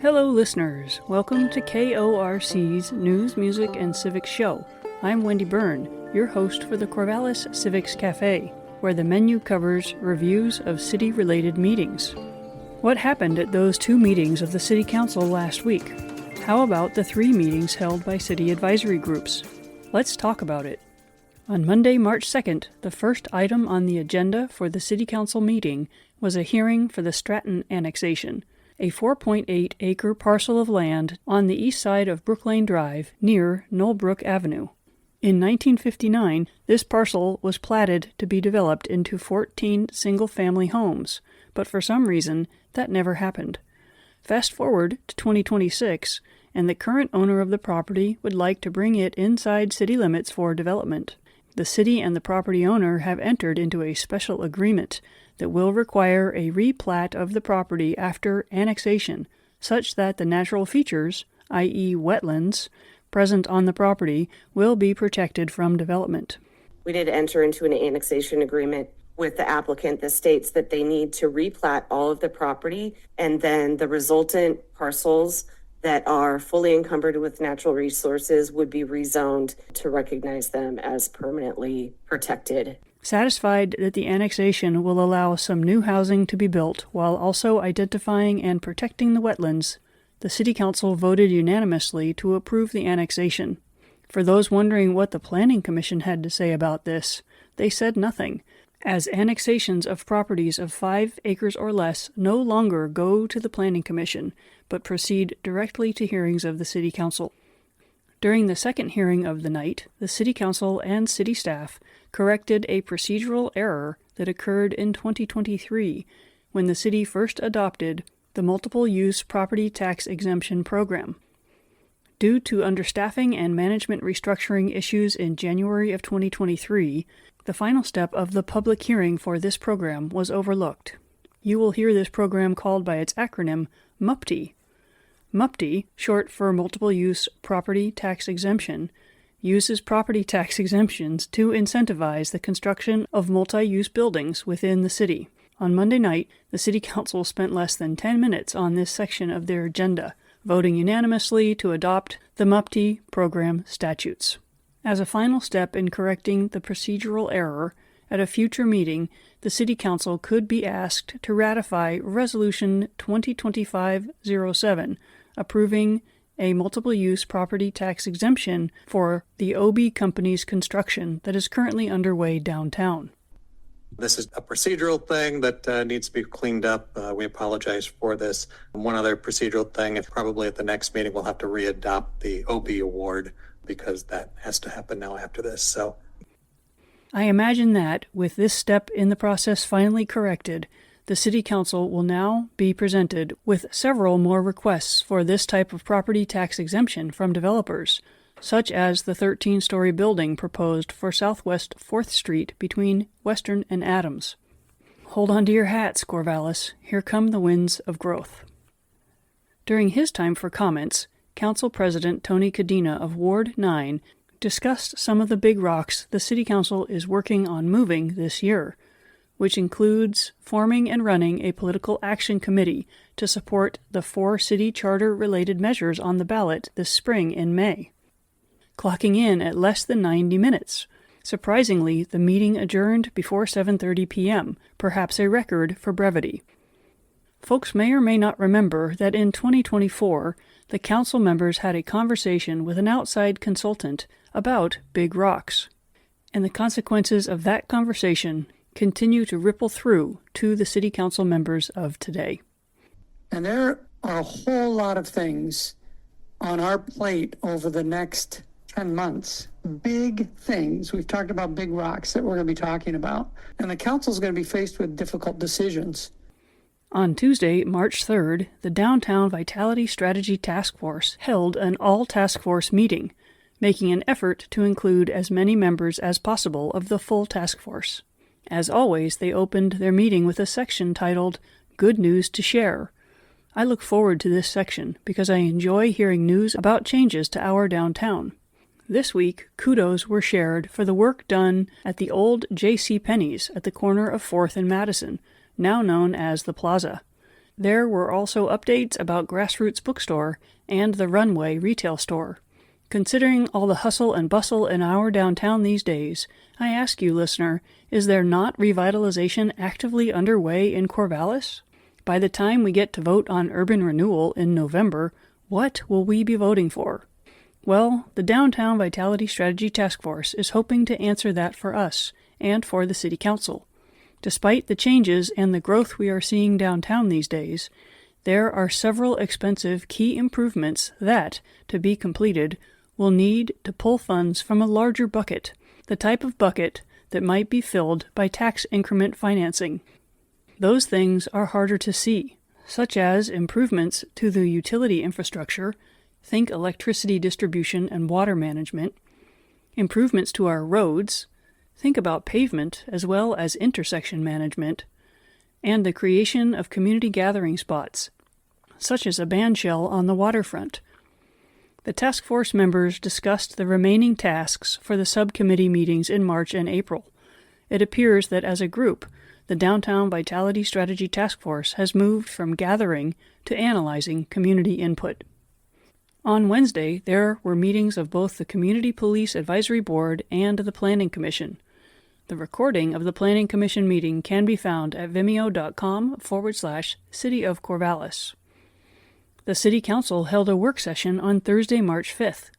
Hello, listeners. Welcome to KORC's News, Music, and Civics Show. I'm Wendy Byrne, your host for the Corvallis Civics Cafe, where the menu covers reviews of city-related meetings. What happened at those 2 meetings of the City Council last week? How about the 3 meetings held by city advisory groups? Let's talk about it. On Monday, March 2nd, the first item on the agenda for the City Council meeting was a hearing for the Stratton annexation, a 4.8-acre parcel of land on the east side of Brooklane Drive near Knollbrook Avenue. In 1959, this parcel was platted to be developed into 14 single-family homes, but for some reason, that never happened. Fast forward to 2026, and the current owner of the property would like to bring it inside city limits for development. The city and the property owner have entered into a special agreement that will require a replat of the property after annexation, such that the natural features, i.e. wetlands, present on the property will be protected from development. We did enter into an annexation agreement with the applicant that states that they need to replat all of the property, and then the resultant parcels that are fully encumbered with natural resources would be rezoned to recognize them as permanently protected. Satisfied that the annexation will allow some new housing to be built while also identifying and protecting the wetlands, the City Council voted unanimously to approve the annexation. For those wondering what the Planning Commission had to say about this, they said nothing, as annexations of properties of 5 acres or less no longer go to the Planning Commission, but proceed directly to hearings of the City Council. During the second hearing of the night, the City Council and City staff corrected a procedural error that occurred in 2023 when the city first adopted the multiple-use property tax exemption program. Due to understaffing and management restructuring issues in January of 2023, the final step of the public hearing for this program was overlooked. You will hear this program called by its acronym MUPTE. MUPTE, short for Multiple-Use Property Tax Exemption, uses property tax exemptions to incentivize the construction of multi-use buildings within the city. On Monday night, the City Council spent less than 10 minutes on this section of their agenda, voting unanimously to adopt the MUPTE program statutes. As a final step in correcting the procedural error, at a future meeting, the City Council could be asked to ratify Resolution 2025-07, approving a multiple-use property tax exemption for the OB Company's construction that is currently underway downtown. This is a procedural thing that needs to be cleaned up. We apologize for this. One other procedural thing, if probably at the next meeting, we'll have to re-adopt the OB award because that has to happen now after this. So, I imagine that, with this step in the process finally corrected, the City Council will now be presented with several more requests for this type of property tax exemption from developers, such as the 13-story building proposed for Southwest 4th Street between Western and Adams. Hold on to your hats, Corvallis. Here come the winds of growth. During his time for comments, Council President Tony Cadena of Ward 9 discussed some of the big rocks the City Council is working on moving this year, which includes forming and running a political action committee to support the 4 city charter-related measures on the ballot this spring in May. Clocking in at less than 90 minutes. Surprisingly, the meeting adjourned before 7:30 p.m., perhaps a record for brevity. Folks may or may not remember that in 2024, the council members had a conversation with an outside consultant about big rocks, and the consequences of that conversation continue to ripple through to the City Council members of today. And there are a whole lot of things on our plate over the next 10 months. Big things. We've talked about big rocks that we're going to be talking about. And the council's going to be faced with difficult decisions. On Tuesday, March 3rd, the Downtown Vitality Strategy Task Force held an all-task force meeting, making an effort to include as many members as possible of the full task force. As always, they opened their meeting with a section titled, Good News to Share. I look forward to this section because I enjoy hearing news about changes to our downtown. This week, kudos were shared for the work done at the old J.C. Penney's at the corner of 4th and Madison, now known as the Plaza. There were also updates about Grassroots Bookstore and the Runway retail store. Considering all the hustle and bustle in our downtown these days, I ask you, listener, is there not revitalization actively underway in Corvallis? By the time we get to vote on urban renewal in November, what will we be voting for? Well, the Downtown Vitality Strategy Task Force is hoping to answer that for us and for the City Council. Despite the changes and the growth we are seeing downtown these days, there are several expensive key improvements that, to be completed, will need to pull funds from a larger bucket, the type of bucket that might be filled by tax increment financing. Those things are harder to see, such as improvements to the utility infrastructure, think electricity distribution and water management, improvements to our roads, think about pavement as well as intersection management, and the creation of community gathering spots, such as a bandshell on the waterfront. The task force members discussed the remaining tasks for the subcommittee meetings in March and April. It appears that as a group, the Downtown Vitality Strategy Task Force has moved from gathering to analyzing community input. On Wednesday, there were meetings of both the Community Police Advisory Board and the Planning Commission. The recording of the Planning Commission meeting can be found at vimeo.com/City of Corvallis. The City Council held a work session on Thursday, March 5th.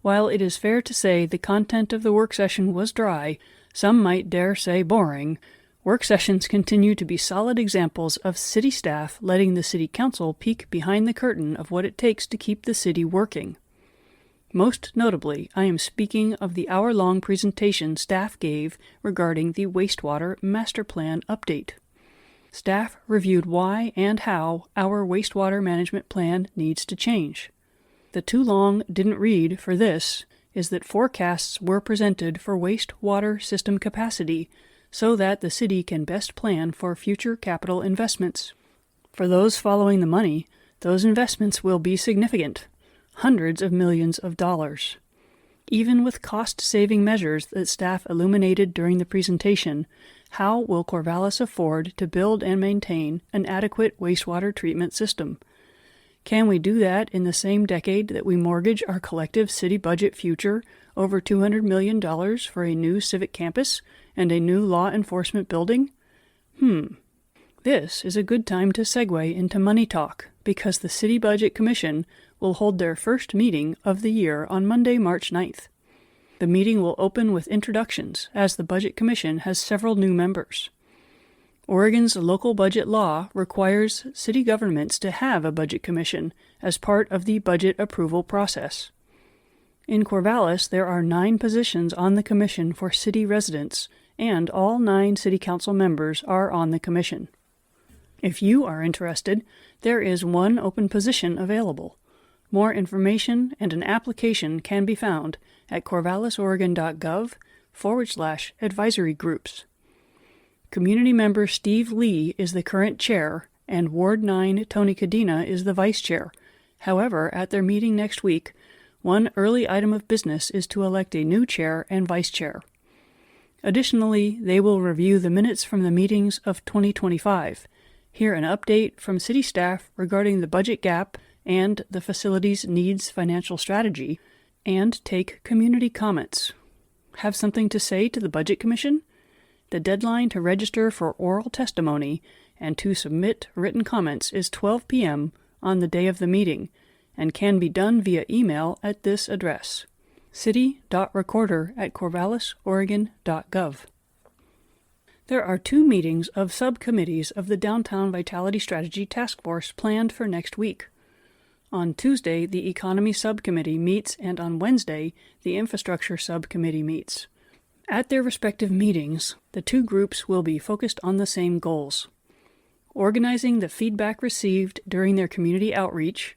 While it is fair to say the content of the work session was dry, some might dare say boring, work sessions continue to be solid examples of city staff letting the City Council peek behind the curtain of what it takes to keep the city working. Most notably, I am speaking of the hour-long presentation staff gave regarding the wastewater master plan update. Staff reviewed why and how our wastewater management plan needs to change. The too long didn't read for this is that forecasts were presented for wastewater system capacity so that the city can best plan for future capital investments. For those following the money, those investments will be significant, hundreds of millions of dollars. Even with cost-saving measures that staff illuminated during the presentation, how will Corvallis afford to build and maintain an adequate wastewater treatment system? Can we do that in the same decade that we mortgage our collective city budget future over $200 million for a new civic campus and a new law enforcement building? This is a good time to segue into money talk, because the City Budget Commission will hold their first meeting of the year on Monday, March 9th. The meeting will open with introductions, as the Budget Commission has several new members. Oregon's local budget law requires city governments to have a budget commission as part of the budget approval process. In Corvallis, there are 9 positions on the commission for city residents, and all 9 city council members are on the commission. If you are interested, there is 1 open position available. More information and an application can be found at corvallisoregon.gov/advisory groups. Community member Steve Lee is the current chair, and Ward 9 Tony Cadena is the vice chair. However, at their meeting next week, one early item of business is to elect a new chair and vice chair. Additionally, they will review the minutes from the meetings of 2025, hear an update from city staff regarding the budget gap and the facilities needs financial strategy, and take community comments. Have something to say to the Budget Commission? The deadline to register for oral testimony and to submit written comments is 12 p.m. on the day of the meeting, and can be done via email at this address: city.recorder@corvallisoregon.gov. There are 2 meetings of subcommittees of the Downtown Vitality Strategy Task Force planned for next week. On Tuesday, the Economy Subcommittee meets, and on Wednesday, the Infrastructure Subcommittee meets. At their respective meetings, the 2 groups will be focused on the same goals: organizing the feedback received during their community outreach,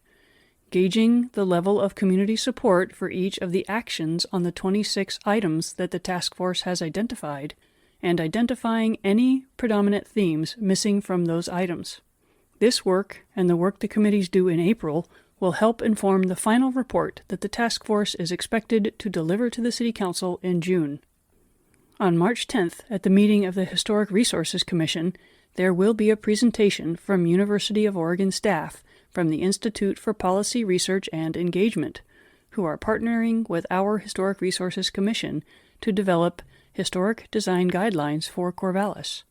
gauging the level of community support for each of the actions on the 26 items that the task force has identified, and identifying any predominant themes missing from those items. This work, and the work the committees do in April, will help inform the final report that the task force is expected to deliver to the City Council in June. On March 10th, at the meeting of the Historic Resources Commission, There will be a presentation from University of Oregon staff from the Institute for Policy Research and Engagement, who are partnering with our Historic Resources Commission to develop historic design guidelines for Corvallis.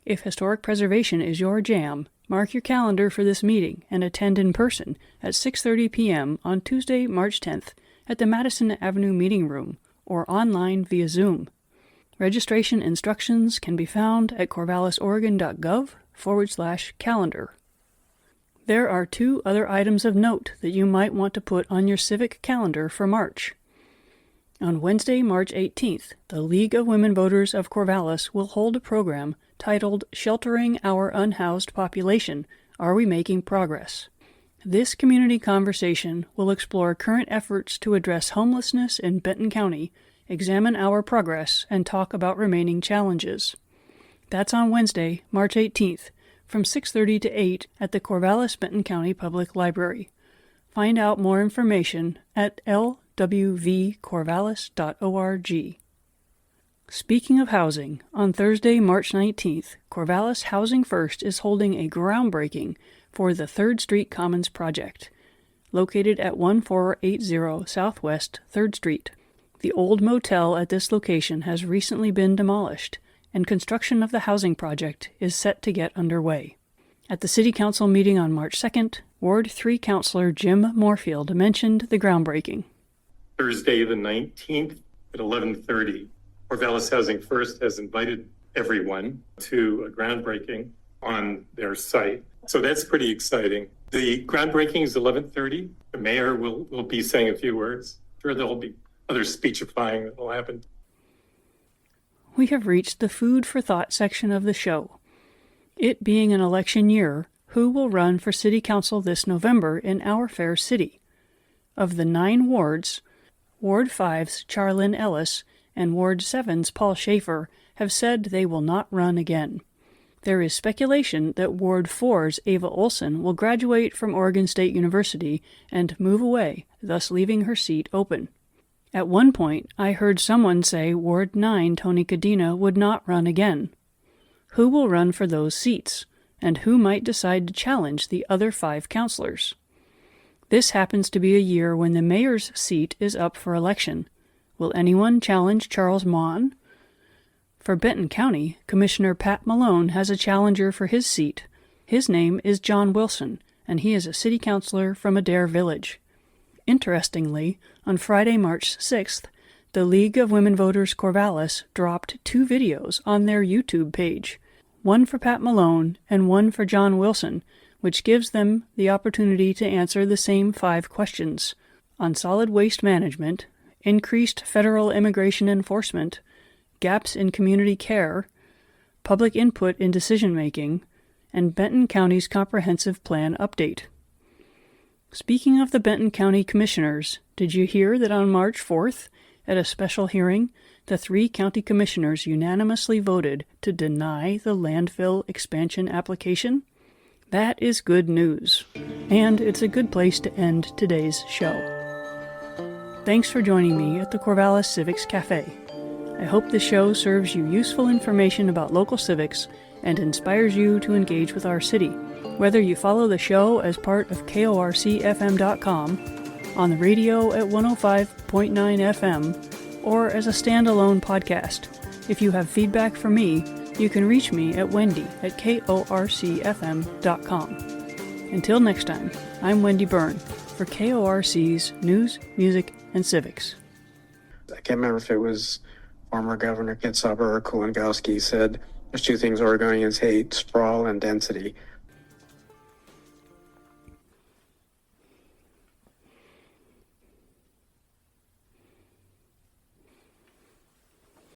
If historic preservation is your jam, mark your calendar for this meeting and attend in person at 6:30 p.m. on Tuesday, March 10th at the Madison Avenue Meeting Room or online via Zoom. Registration instructions can be found at corvallisoregon.gov/calendar. There are 2 other items of note that you might want to put on your civic calendar for March. On Wednesday, March 18th, the League of Women Voters of Corvallis will hold a program titled Sheltering Our Unhoused Population, Are We Making Progress? This community conversation will explore current efforts to address homelessness in Benton County, examine our progress, and talk about remaining challenges. That's on Wednesday, March 18th, from 6:30 to 8 at the Corvallis Benton County Public Library. Find out more information at lwvcorvallis.org. Speaking of housing, on Thursday, March 19th, Corvallis Housing First is holding a groundbreaking for the 3rd Street Commons project, located at 1480 Southwest 3rd Street. The old motel at this location has recently been demolished, and construction of the housing project is set to get underway. At the City Council meeting on March 2nd, Ward 3 Councilor Jim Moorfield mentioned the groundbreaking. Thursday, the 19th at 11:30, Corvallis Housing First has invited everyone to a groundbreaking on their site. So that's pretty exciting. The groundbreaking is 11:30. The mayor will be saying a few words. I'm sure there'll be other speechifying that will happen. We have reached the food for thought section of the show. It being an election year, who will run for City Council this November in our fair city? Of the 9 wards, Ward 5's Charlyn Ellis and Ward 7's Paul Schaefer have said they will not run again. There is speculation that Ward 4's Ava Olson will graduate from Oregon State University and move away, thus leaving her seat open. At one point, I heard someone say Ward 9 Tony Cadena would not run again. Who will run for those seats, and who might decide to challenge the other 5 councilors? This happens to be a year when the mayor's seat is up for election. Will anyone challenge Charles Maughan? For Benton County, Commissioner Pat Malone has a challenger for his seat. His name is John Wilson, and he is a city councilor from Adair Village. Interestingly, on Friday, March 6th, the League of Women Voters Corvallis dropped 2 videos on their YouTube page, one for Pat Malone and one for John Wilson, which gives them the opportunity to answer the same 5 questions on solid waste management, increased federal immigration enforcement, gaps in community care, public input in decision-making, and Benton County's comprehensive plan update. Speaking of the Benton County Commissioners, did you hear that on March 4th, at a special hearing, the 3 county commissioners unanimously voted to deny the landfill expansion application? That is good news, and it's a good place to end today's show. Thanks for joining me at the Corvallis Civics Cafe. I hope the show serves you useful information about local civics and inspires you to engage with our city. Whether you follow the show as part of KORCFM.com, on the radio at 105.9 FM, or as a standalone podcast. If you have feedback for me, you can reach me at wendy@korcfm.com. Until next time, I'm Wendy Byrne for KORC's News, Music, and Civics. I can't remember if it was former Governor Kitzhaber or Kulongowski said there's 2 things Oregonians hate: sprawl and density.